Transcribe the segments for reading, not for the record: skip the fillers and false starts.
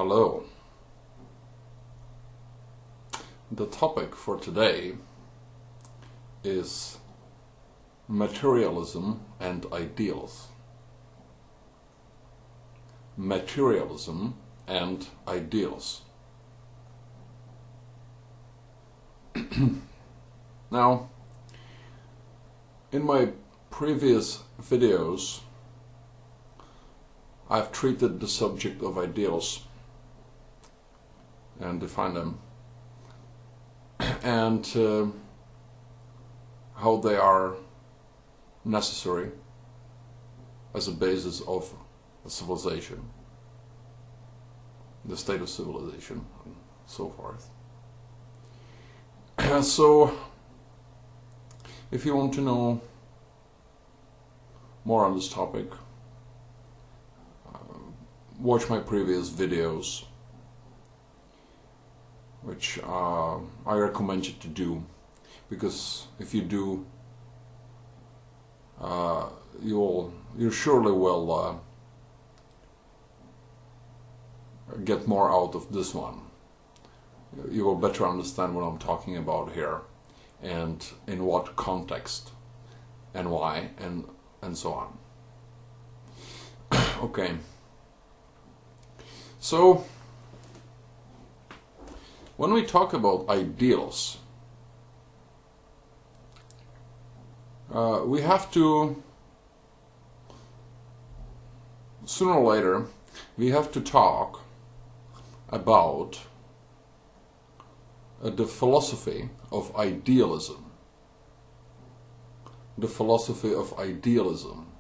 Hello. The topic for today is materialism and ideals. Materialism and ideals. Now, in my previous videos, I've treated the subject of ideals and defined them, and how they are necessary as a basis of a civilization, the state of civilization, and so forth. So, if you want to know more on this topic, watch my previous videos, which I recommend you to do, because if you do, you surely will get more out of this one. You will better understand what I'm talking about here, and in what context, and why, and so on. Okay. So, when we talk about ideals, we have to, sooner or later, we have to talk about the philosophy of idealism. The philosophy of idealism.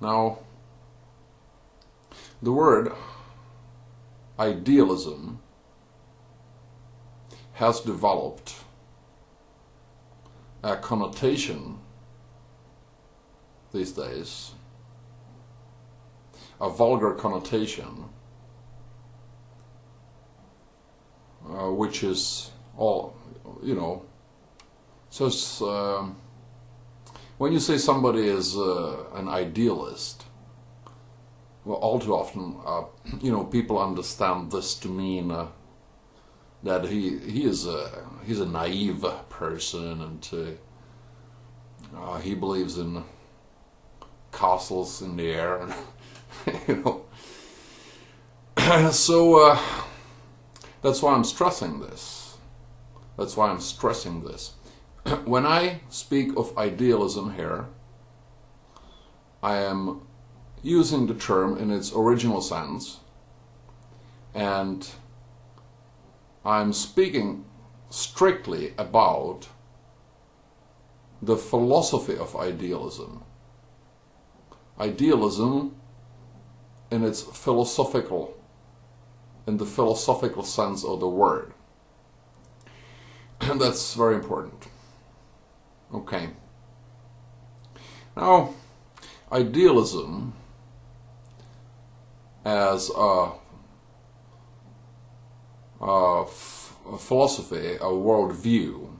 Now, the word idealism has developed a connotation these days, a vulgar connotation, which is all, so when you say somebody is an idealist, well, all too often, people understand this to mean that he's a naive person, and he believes in castles in the air, and so that's why I'm stressing this. That's why I'm stressing this. When I speak of idealism here, I am using the term in its original sense, and I'm speaking strictly about the philosophy of idealism. Idealism in its philosophical, in the philosophical sense of the word. And that's very important. Okay. Now, idealism as a philosophy, a worldview,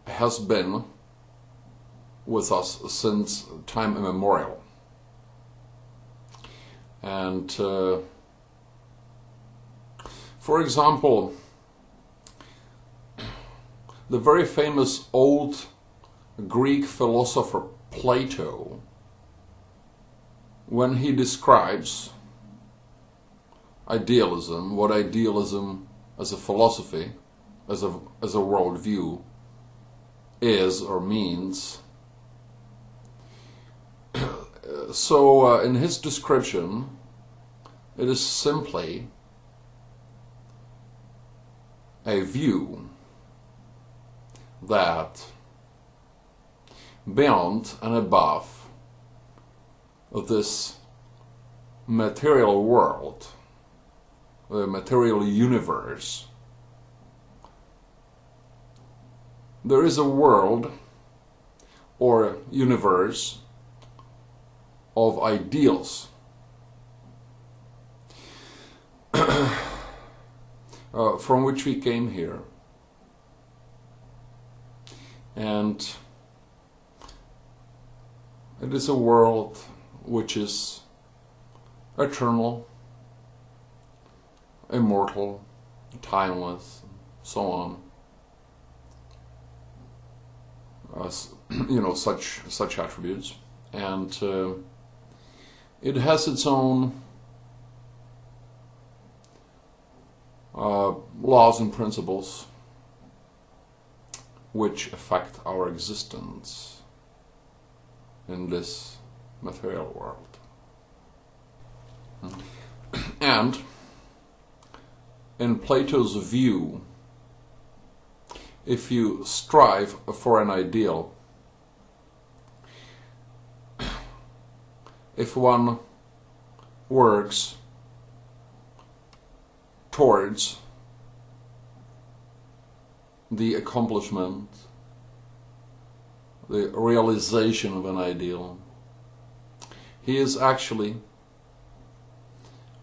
has been with us since time immemorial. And for example, the very famous old Greek philosopher Plato, when he describes idealism, what idealism as a philosophy, as a worldview is or means, so in his description, it is simply a view that beyond and above of this material world, the material universe, there is a world or universe of ideals. From which we came here. And it is a world which is eternal, immortal, timeless, so on. Such attributes, and it has its own laws and principles which affect our existence in this material world. And in Plato's view, if you strive for an ideal, if one works towards the accomplishment, the realization of an ideal, he is actually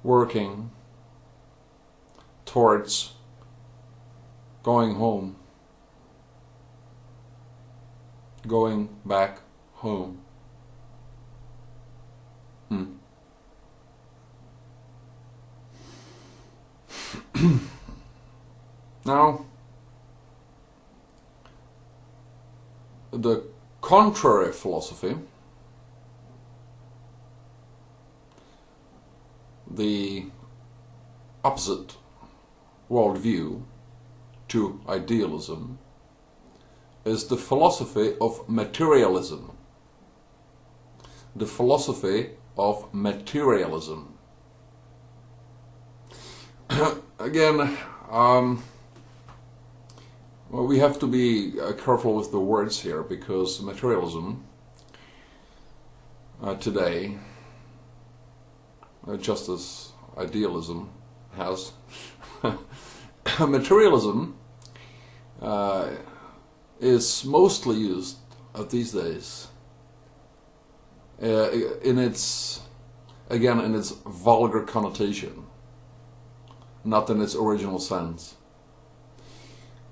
working towards going home, going back home. Now, the contrary philosophy, the opposite worldview to idealism, is the philosophy of materialism. The philosophy of materialism. Again, well, we have to be careful with the words here, because materialism today, just as idealism has, materialism is mostly used these days in its vulgar connotation, not in its original sense.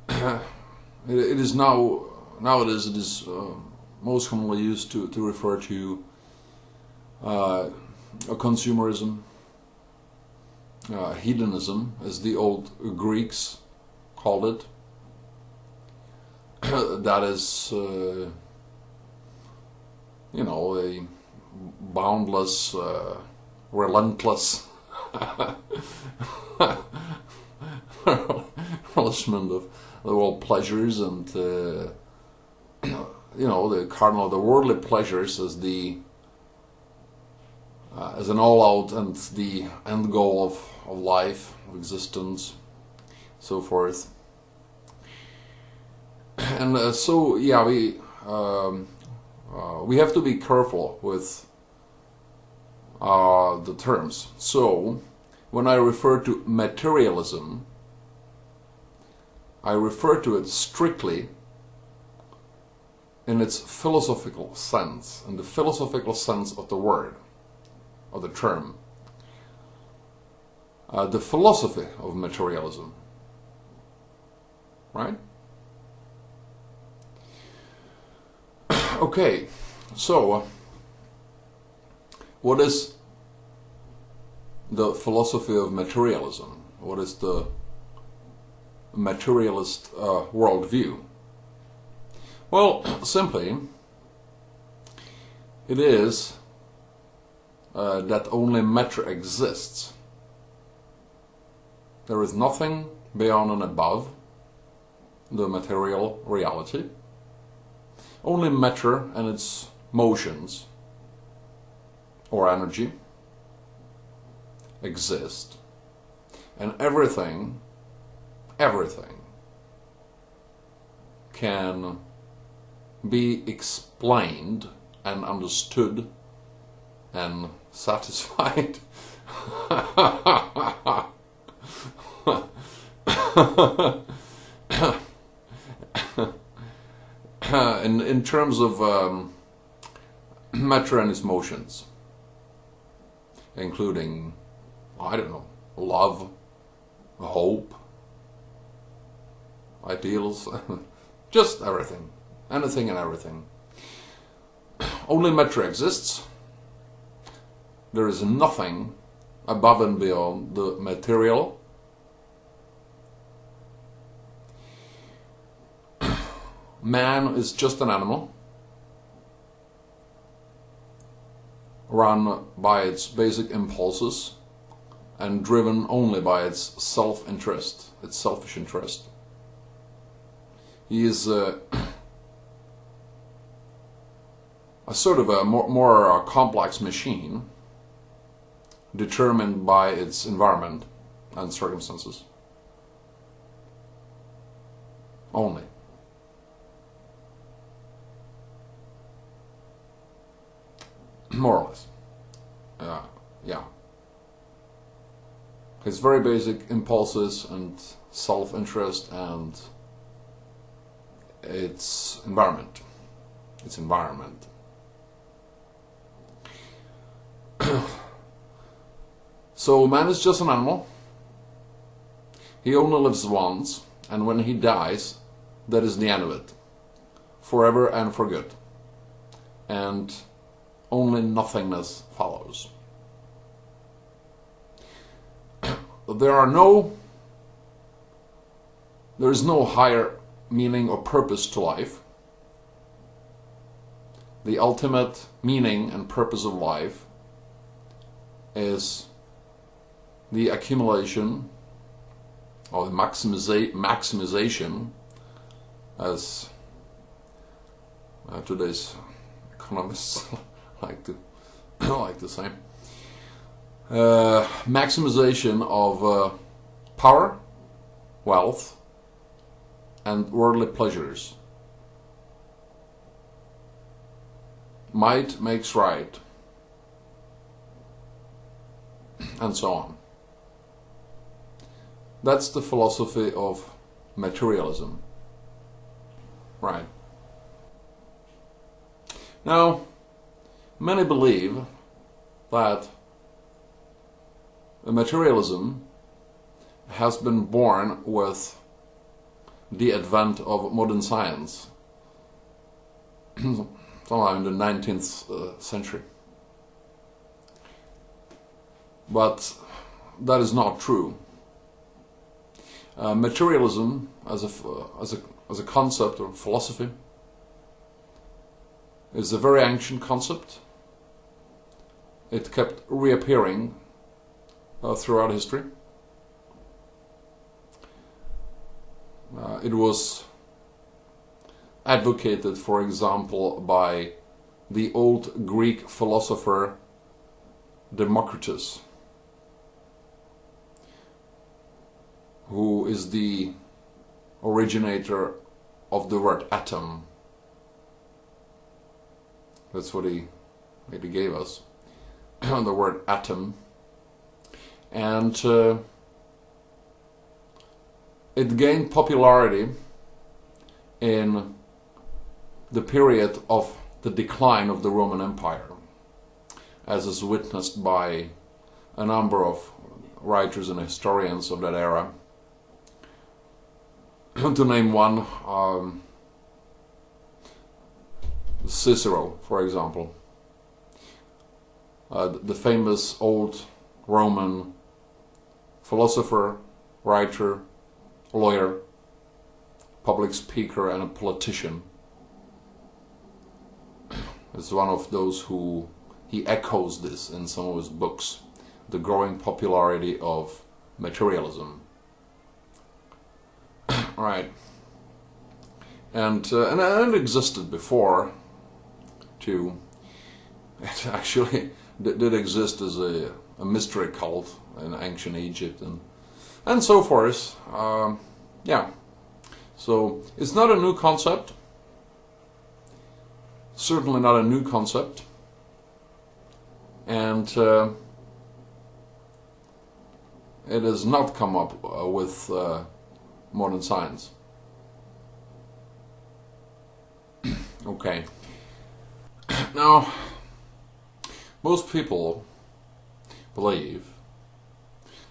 It is nowadays it is most commonly used to refer to consumerism, hedonism, as the old Greeks called it. That is, a boundless, relentless relishment of the world pleasures, and the cardinal of the worldly pleasures as an all-out and the end goal of life, of existence, so forth. And we have to be careful with the terms. So when I refer to materialism, I refer to it strictly in its philosophical sense, in the philosophical sense of the word, of the term. The philosophy of materialism. Right? Okay, so what is the philosophy of materialism? What is the materialist worldview? Well, simply, it is that only matter exists. There is nothing beyond and above the material reality. Only matter and its motions or energy exist, and everything can be explained and understood and satisfied in terms of matter and its motions, including, I don't know, love, hope, ideals, just everything, anything and everything. Only matter exists. There is nothing above and beyond the material. Man is just an animal, run by its basic impulses and driven only by its self-interest, its selfish interest. He is a sort of a more complex machine, determined by its environment and circumstances only. More or less. Yeah. His very basic impulses and self-interest and its environment. So man is just an animal. He only lives once, and when he dies, that is the end of it. Forever and for good. And only nothingness follows. There is no higher meaning or purpose to life. The ultimate meaning and purpose of life is the accumulation or the maximization, as today's economists like to say, maximization of power, wealth, and worldly pleasures. Might makes right, and so on. That's the philosophy of materialism. Right. Now, many believe that materialism has been born with the advent of modern science, sometime in the 19th century. But that is not true. Materialism as a concept or philosophy is a very ancient concept. It kept reappearing throughout history. It was advocated, for example, by the old Greek philosopher Democritus, who is the originator of the word atom. That's what he gave us, the word atom. And it gained popularity in the period of the decline of the Roman Empire, as is witnessed by a number of writers and historians of that era. To name one, Cicero, for example, the famous old Roman philosopher, writer, lawyer, public speaker, and a politician, is one of those who he echoes this in some of his books, the growing popularity of materialism. Right, and it existed before too. It actually did exist as a mystery cult in ancient Egypt and so forth. Yeah, so it's not a new concept. Certainly not a new concept, and it has not come up with modern science. Okay. Now, most people believe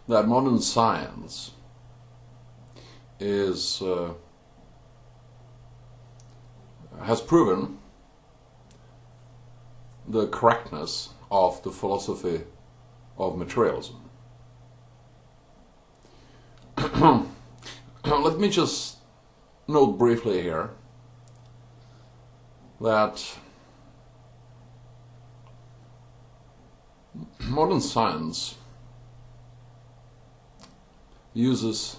that modern science has proven the correctness of the philosophy of materialism. Let me just note briefly here that modern science uses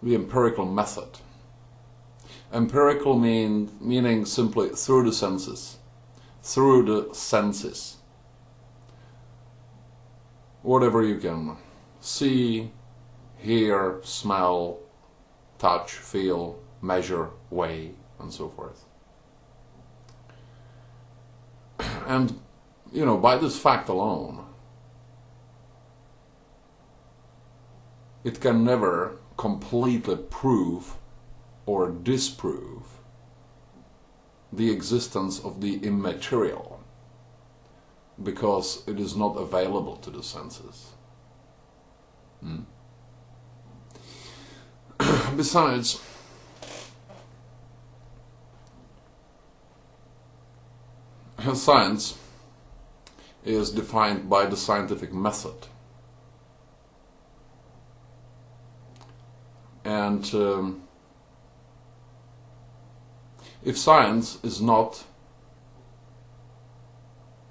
the empirical method. Empirical meaning simply through the senses. Through the senses. Whatever you can see, hear, smell, touch, feel, measure, weigh, and so forth. And, you know, by this fact alone, it can never completely prove or disprove the existence of the immaterial, because it is not available to the senses. Besides, science is defined by the scientific method. And if science is not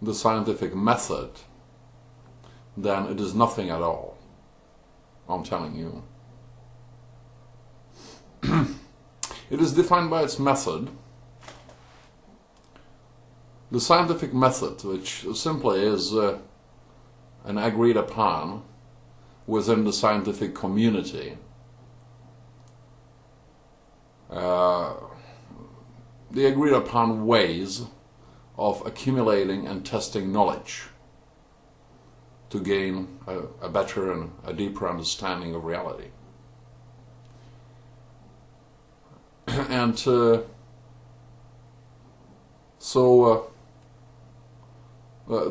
the scientific method, then it is nothing at all. I'm telling you. It is defined by its method. The scientific method, which simply is an agreed upon within the scientific community, the agreed upon ways of accumulating and testing knowledge to gain a better and a deeper understanding of reality. And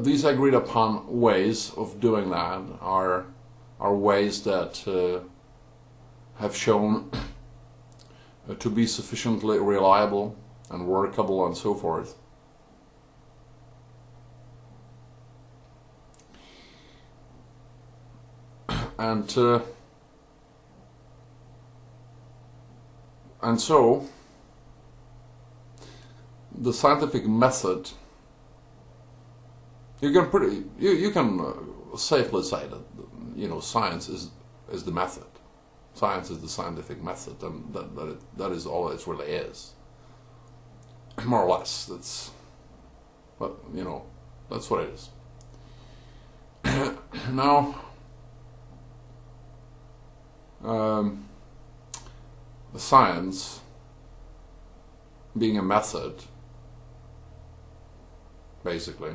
these agreed upon ways of doing that are ways that have shown to be sufficiently reliable and workable and so forth. And so the scientific method, you can safely say that, you know, science is the method. Science is the scientific method, and that is all it really is. More or less, that's, but you know, that's what it is. Now, science being a method, basically,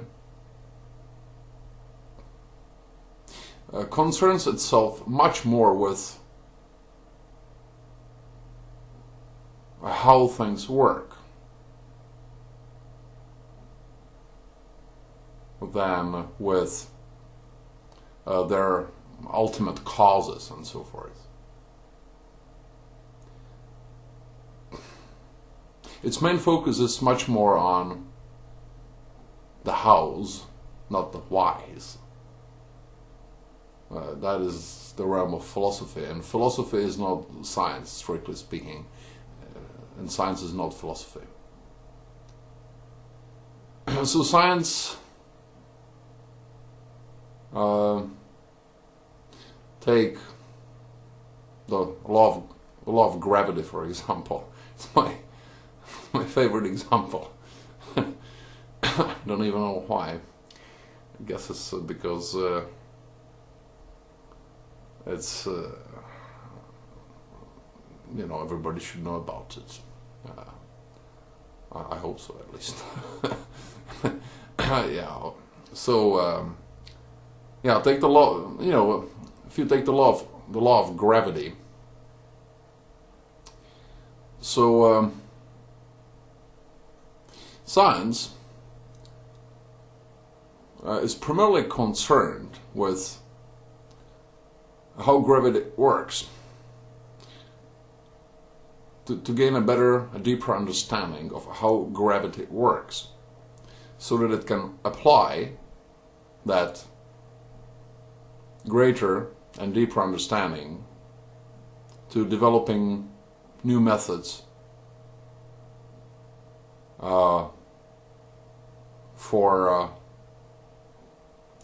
concerns itself much more with how things work than with their ultimate causes and so forth. Its main focus is much more on the hows, not the whys. That is the realm of philosophy, and philosophy is not science, strictly speaking, and science is not philosophy. So science take the law of gravity, for example. It's my favorite example. I don't even know why. I guess it's because it's you know, everybody should know about it. I hope so, at least. Yeah. So yeah, take the law. You know, if you take the law of gravity. So science is primarily concerned with how gravity works, to gain a deeper understanding of how gravity works, so that it can apply that greater and deeper understanding, to developing new methods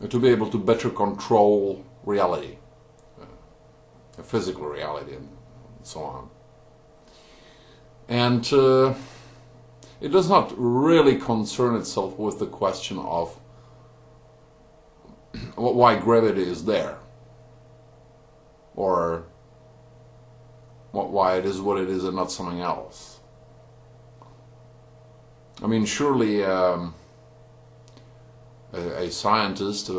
to be able to better control reality, physical reality, and so on. And it does not really concern itself with the question of why gravity is there, or why it is what it is and not something else. I mean, surely a scientist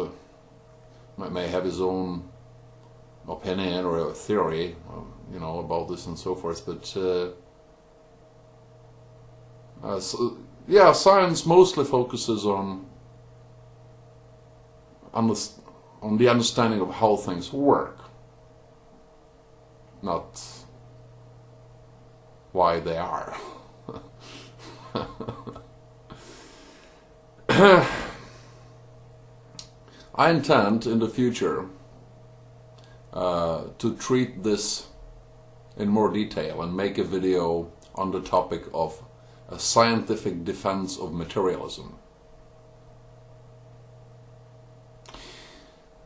may have his own opinion or a theory, about this and so forth, but science mostly focuses on the understanding of how things work, not why they are. I intend in the future to treat this in more detail and make a video on the topic of a scientific defense of materialism.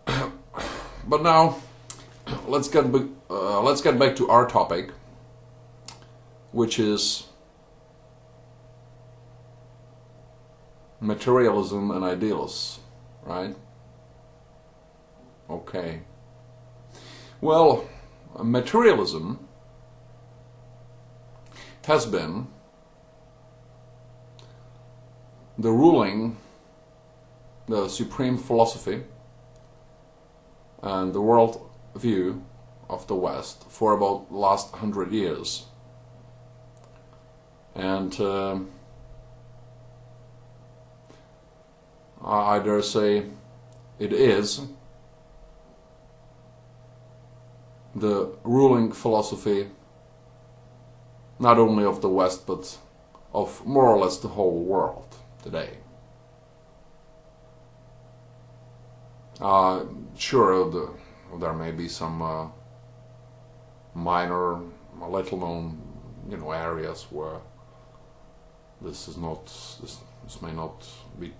But now, let's get back to our topic, which is materialism and ideals, right? Okay. Well, materialism has been the supreme philosophy and the world view of the West for about the last 100 years. And I dare say it is the ruling philosophy not only of the West but of more or less the whole world today. Sure, there may be some minor, little known, areas where this may not be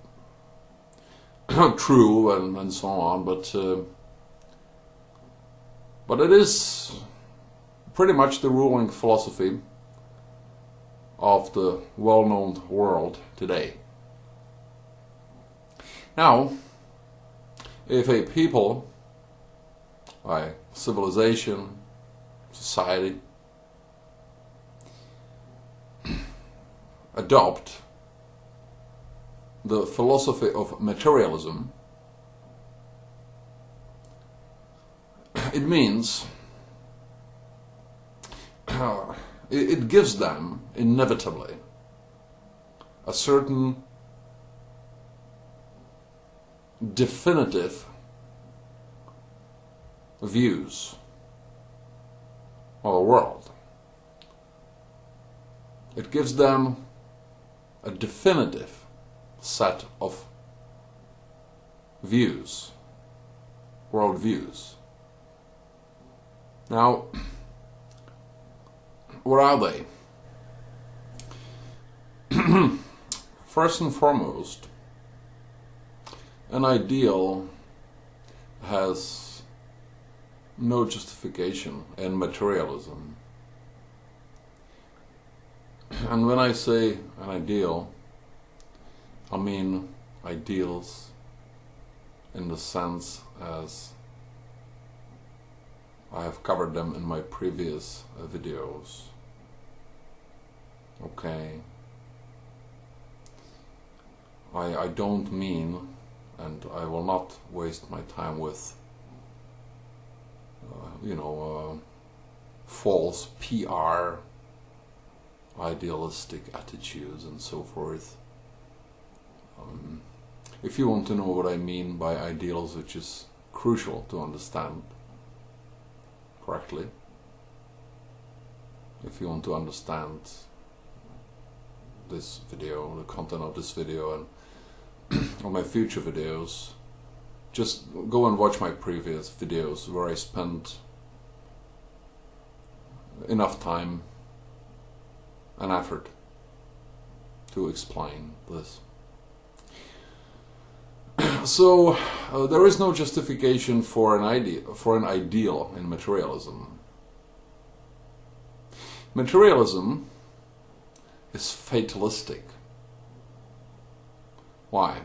true and so on, but it is pretty much the ruling philosophy of the well-known world today. Now, if a people, a civilization, society, adopt the philosophy of materialism, it means it gives them inevitably a certain definitive views of the world. It gives them a definitive set of views, world views. Now, what are they? First and foremost, an ideal has no justification in materialism. And when I say an ideal, I mean ideals in the sense as I have covered them in my previous videos. Okay. I don't mean, and I will not waste my time with false PR, idealistic attitudes and so forth. If you want to know what I mean by ideals, which is crucial to understand correctly, if you want to understand this video, the content of this video and all my future videos, just go and watch my previous videos where I spent enough time and effort to explain this. So there is no justification for an ideal in materialism. Materialism is fatalistic. Why?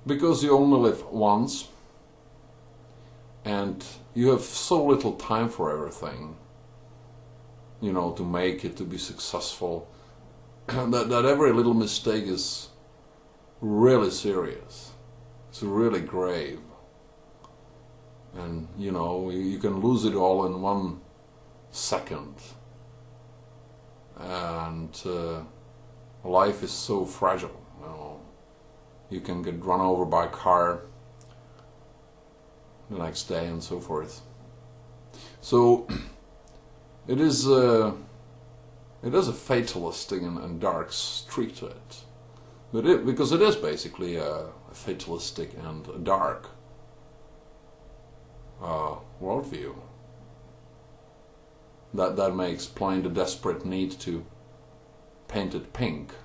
Because you only live once, and you have so little time for everything, to make it, to be successful, that every little mistake is really serious. It's really grave. And, you can lose it all in 1 second. And life is so fragile. You can get run over by a car the next day and so forth. So it is a fatalistic and dark streak to it. Because it is basically a fatalistic and a dark worldview. That may explain the desperate need to paint it pink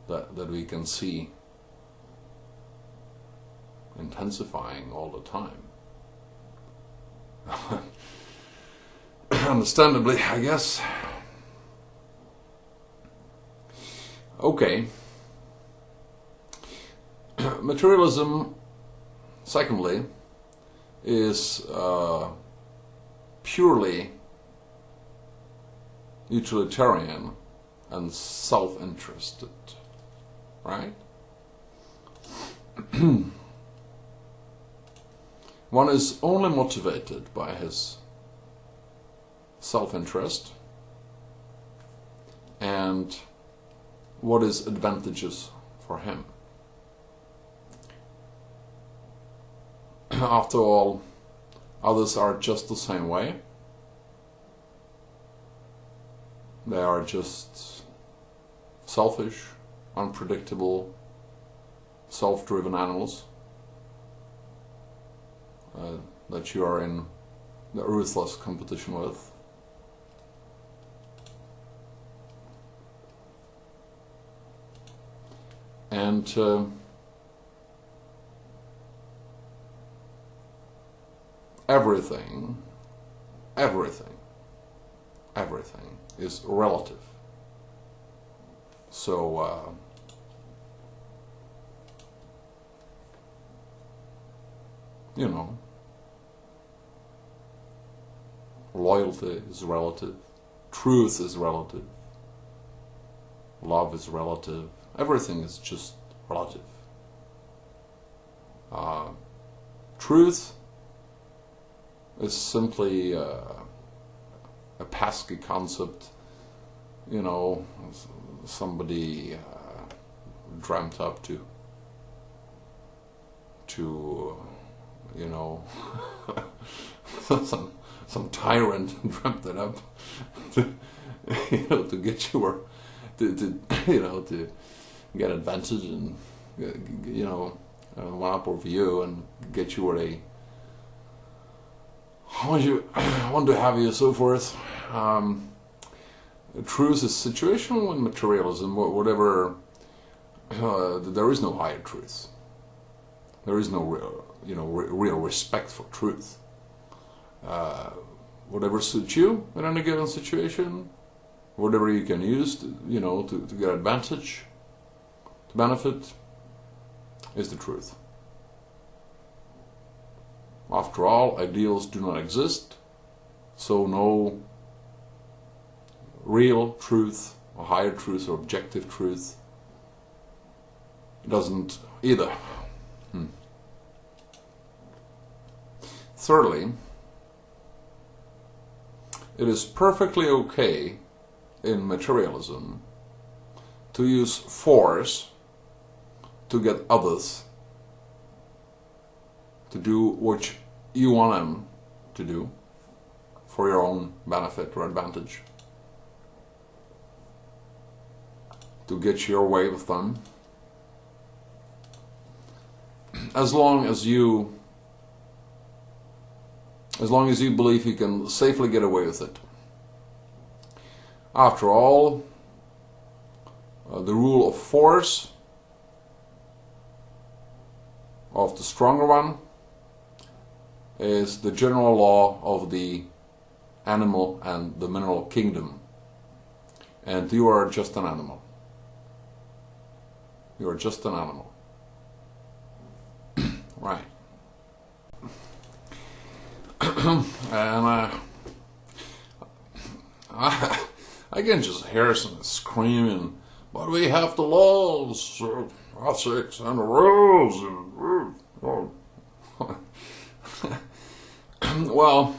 that we can see intensifying all the time. Understandably, I guess. Okay. Materialism, secondly, is purely utilitarian and self-interested, right? One is only motivated by his self-interest and what is advantageous for him. After all, others are just the same way. They are just selfish, unpredictable, self-driven animals that you are in the ruthless competition with. And everything is relative. So loyalty is relative, truth is relative, love is relative, everything is just relative. Truth is simply a pesky concept, somebody dreamt up to some tyrant dreamt it up to get you, or to get advantage and one up over you and get you where they want to have you, so forth. Truth is situational in materialism. Whatever, there is no higher truth. There is no real respect for truth. Whatever suits you in any given situation, whatever you can use to get advantage, to benefit, is the truth. After all, ideals do not exist, so no real truth or higher truth or objective truth doesn't either. Thirdly, it is perfectly okay in materialism to use force to get others to do what you want them to do for your own benefit or advantage, to get your way with them. as long as you believe you can safely get away with it. After all, the rule of force of the stronger one is the general law of the animal and the mineral kingdom. And you are just an animal. You are just an animal. Right. And I can just hear some screaming, but we have the laws, ethics, and the rules. Well,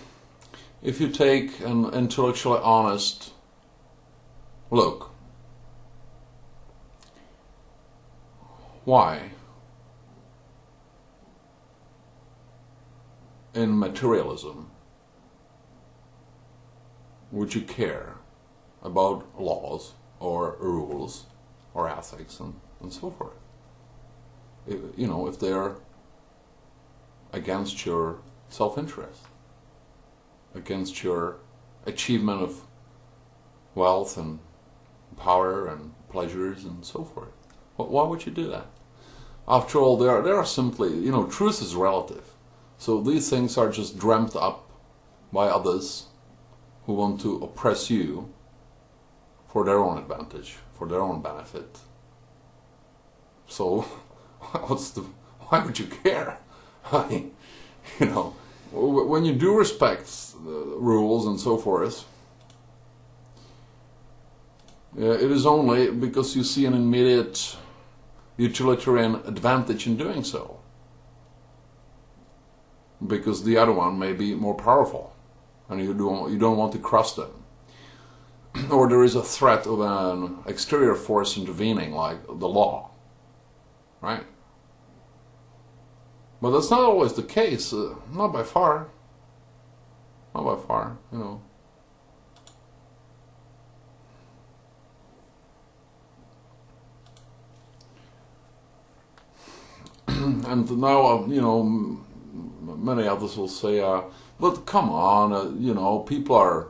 if you take an intellectually honest look, why in materialism would you care about laws or rules or ethics and so forth? If they're against your self-interest, against your achievement of wealth and power and pleasures and so forth. Why would you do that? After all, they are simply, truth is relative. So these things are just dreamt up by others who want to oppress you for their own advantage, for their own benefit. So why would you care? When you do respect rules and so forth, it is only because you see an immediate utilitarian advantage in doing so. Because the other one may be more powerful, and you don't want to cross them. Or there is a threat of an exterior force intervening, like the law, right? But that's not always the case, not by far. Not by far, And now, many others will say, but come on, people are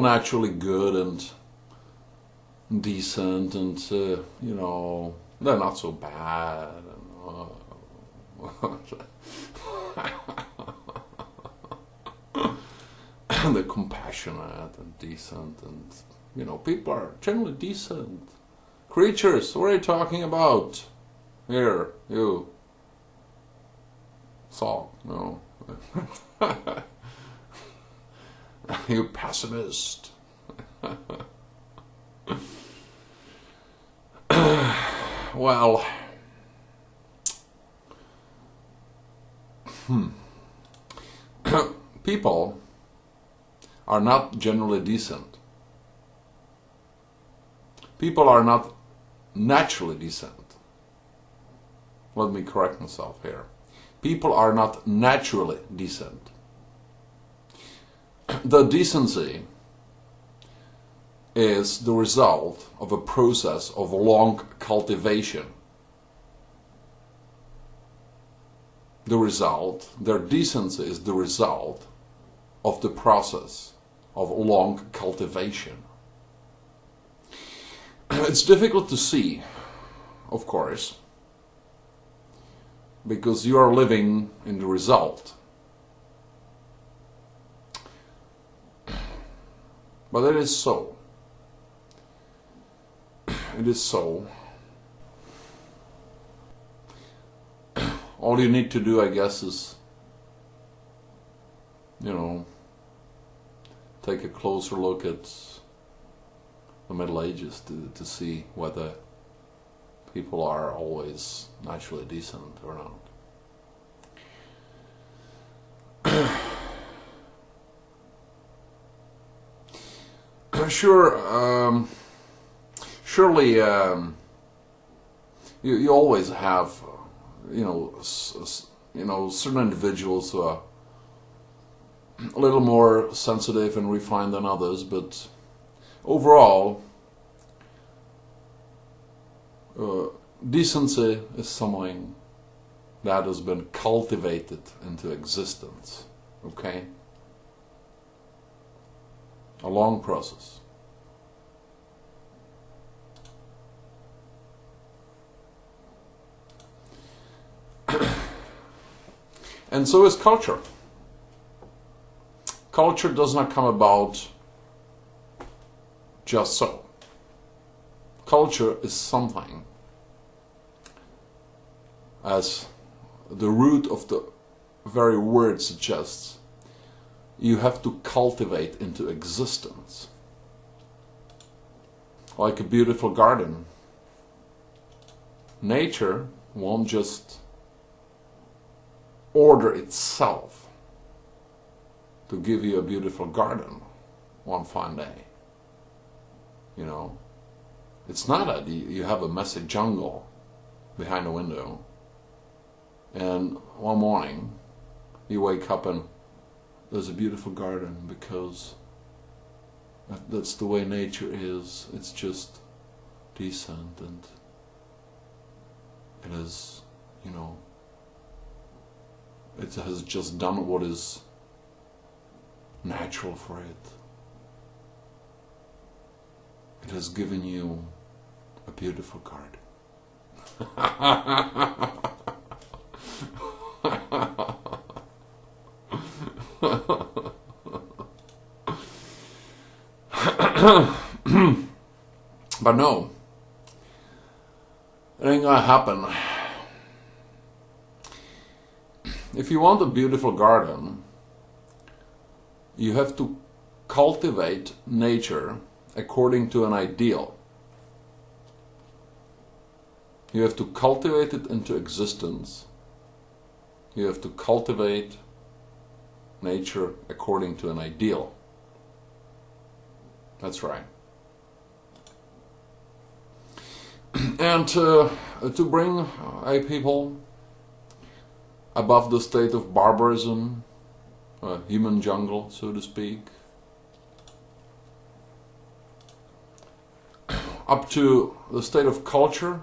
naturally good and decent, and they're not so bad. And they're compassionate and decent, and people are generally decent creatures. What are you talking about? Here, you Saul, no. You pessimist. Well, people are not generally decent. People are not naturally decent. Let me correct myself here. People are not naturally decent. The decency is the result of a process of long cultivation. Their decency is the result of the process of long cultivation. It's difficult to see, of course, because you are living in the result. But it is so. It is so. All you need to do, I guess, is, take a closer look at the Middle Ages to see whether people are always naturally decent or not. Sure, surely you always have certain individuals who are a little more sensitive and refined than others, but overall, decency is something that has been cultivated into existence. Okay? A long process. And so is culture. Culture does not come about just so. Culture is something, as the root of the very word suggests, you have to cultivate into existence. Like a beautiful garden. Nature won't just order itself to give you a beautiful garden one fine day. You know, it's not that you have a messy jungle behind the window and one morning you wake up and there's a beautiful garden because that's the way nature is. It's just decent and it is, you know, it has just done what is natural for it. It has given you a beautiful garden. But no, it ain't gonna happen. If you want a beautiful garden, you have to cultivate nature according to an ideal. You have to cultivate it into existence. You have to cultivate nature according to an ideal. That's right. And to bring a people above the state of barbarism, human jungle, so to speak, up to the state of culture,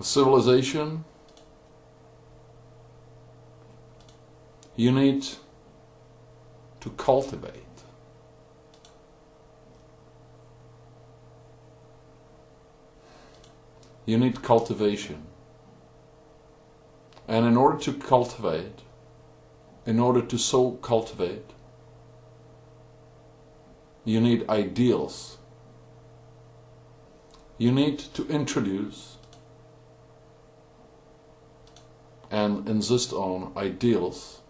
civilization, you need to cultivate. You need cultivation. And in order to cultivate, in order to so cultivate, you need ideals. You need to introduce and insist on ideals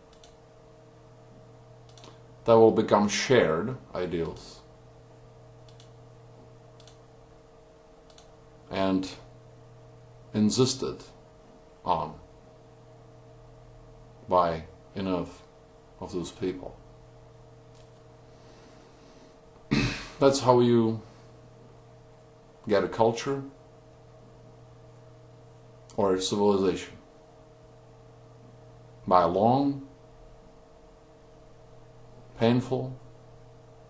that will become shared ideals and insisted on by enough of those people. That's how you get a culture or a civilization. By a long, painful,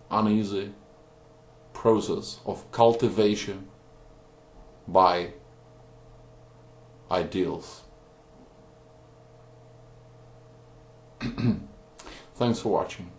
uneasy process of cultivation by ideals. Thanks for watching.